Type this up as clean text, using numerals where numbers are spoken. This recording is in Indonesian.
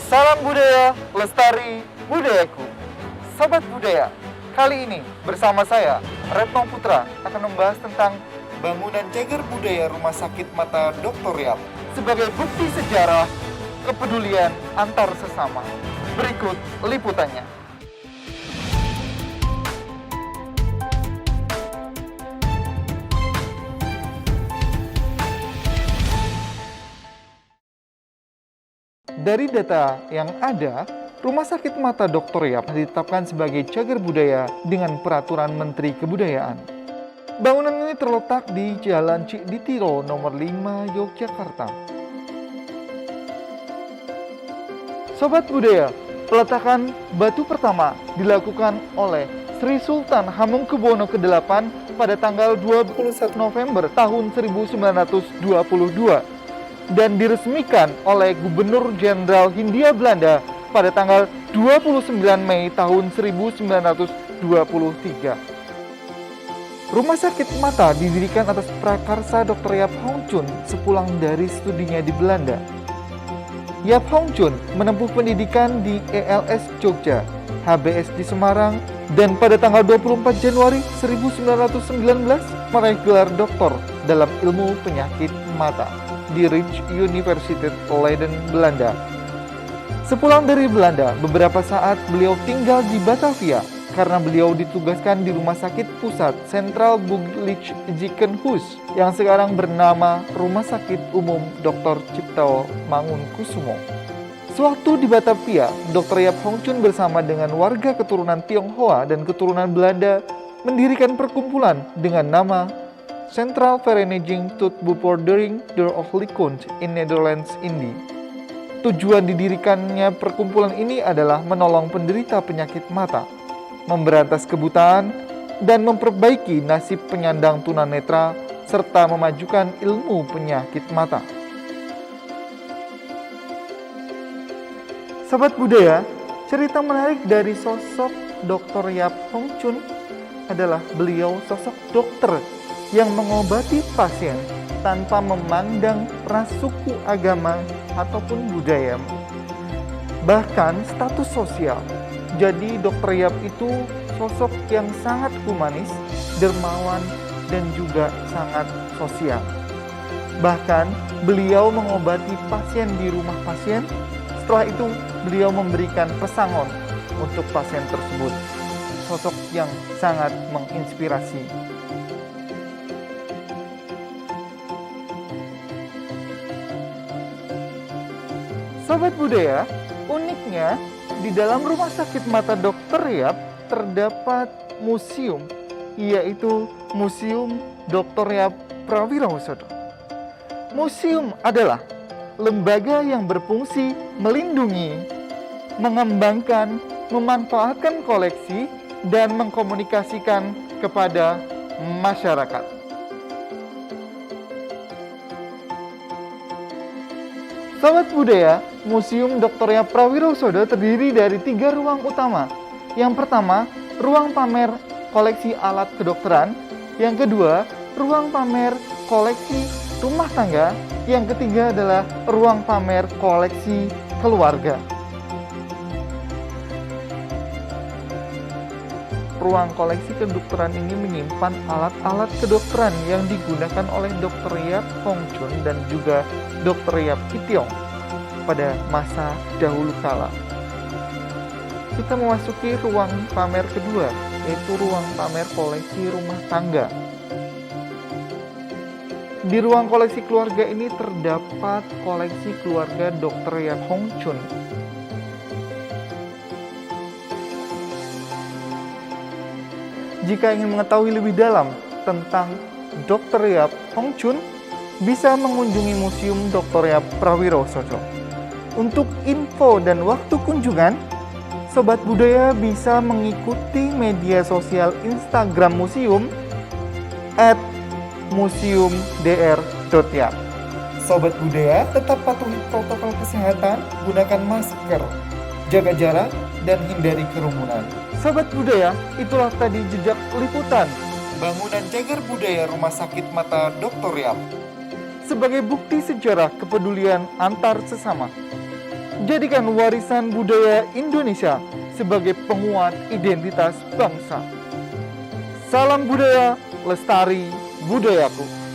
Salam budaya, lestari budayaku. Sobat budaya, kali ini bersama saya, Retno Putra, akan membahas tentang bangunan cagar budaya Rumah Sakit Mata Dr. Yap sebagai bukti sejarah kepedulian antar sesama. Berikut liputannya. Dari data yang ada, Rumah Sakit Mata Dr. Yap ditetapkan sebagai cagar budaya dengan Peraturan Menteri Kebudayaan. Bangunan ini terletak di Jalan Cikditiro nomor 5 Yogyakarta. Sobat budaya, peletakan batu pertama dilakukan oleh Sri Sultan Hamengkubuwono ke-8 pada tanggal 21 November tahun 1922. Dan diresmikan oleh Gubernur Jenderal Hindia Belanda pada tanggal 29 Mei tahun 1923. Rumah sakit mata didirikan atas prakarsa Dr. Yap Hong Chun sepulang dari studinya di Belanda. Yap Hong Chun menempuh pendidikan di ELS Jogja, HBS di Semarang, dan pada tanggal 24 Januari 1919 meraih gelar doktor dalam ilmu penyakit mata di Rijksuniversiteit Leiden, Belanda. Sepulang dari Belanda, beberapa saat beliau tinggal di Batavia karena beliau ditugaskan di Rumah Sakit Pusat Centraal Burgerlijk Ziekenhuis yang sekarang bernama Rumah Sakit Umum Dr. Cipto Mangunkusumo. Sewaktu di Batavia, Dr. Yap Hong Chun bersama dengan warga keturunan Tionghoa dan keturunan Belanda mendirikan perkumpulan dengan nama Centraal Vereniging tot Bevordering der Oogheelkunde in Netherlands Indie. Tujuan didirikannya perkumpulan ini adalah menolong penderita penyakit mata, memberantas kebutaan, dan memperbaiki nasib penyandang tunanetra, serta memajukan ilmu penyakit mata. Sobat budaya, cerita menarik dari sosok Dr. Yap Hong Chun adalah beliau sosok dokter yang mengobati pasien tanpa memandang ras, suku, agama, ataupun budaya. Bahkan status sosial. Jadi Dr. Yap itu sosok yang sangat humanis, dermawan, dan juga sangat sosial. Bahkan beliau mengobati pasien di rumah pasien. Setelah itu beliau memberikan pesangon untuk pasien tersebut. Sosok yang sangat menginspirasi. Sobat budaya, uniknya di dalam Rumah Sakit Mata Dr. Yap terdapat museum, yaitu Museum Dr. Yap Prawirosodo. Museum adalah lembaga yang berfungsi melindungi, mengembangkan, memanfaatkan koleksi, dan mengkomunikasikan kepada masyarakat. Sobat budaya, Museum Dr. Yap Prawirosodo terdiri dari 3 ruang utama. Yang pertama, ruang pamer koleksi alat kedokteran. Yang kedua, ruang pamer koleksi rumah tangga. Yang ketiga adalah ruang pamer koleksi keluarga. Ruang koleksi kedokteran ini menyimpan alat-alat kedokteran yang digunakan oleh Dr. Yap Hong Chun dan juga Dr. Yap Kitiong pada masa dahulu kala. Kita memasuki ruang pamer kedua, yaitu ruang pamer koleksi rumah tangga. Di ruang koleksi keluarga ini terdapat koleksi keluarga Dr. Yap Hong Chun. Jika ingin mengetahui lebih dalam tentang Dr. Yap Hong Chun, bisa mengunjungi Museum Dr. Yap Prawirosodo. Untuk info dan waktu kunjungan, Sobat budaya bisa mengikuti media sosial Instagram museum @museumdr.yap. Sobat budaya, tetap patuhi protokol kesehatan, gunakan masker, jaga jarak, dan hindari kerumunan. Sobat budaya, itulah tadi jejak liputan bangunan cagar budaya Rumah Sakit Mata Dr. Yap sebagai bukti sejarah kepedulian antar sesama. Jadikan warisan budaya Indonesia sebagai penguat identitas bangsa. Salam budaya, lestari budayaku.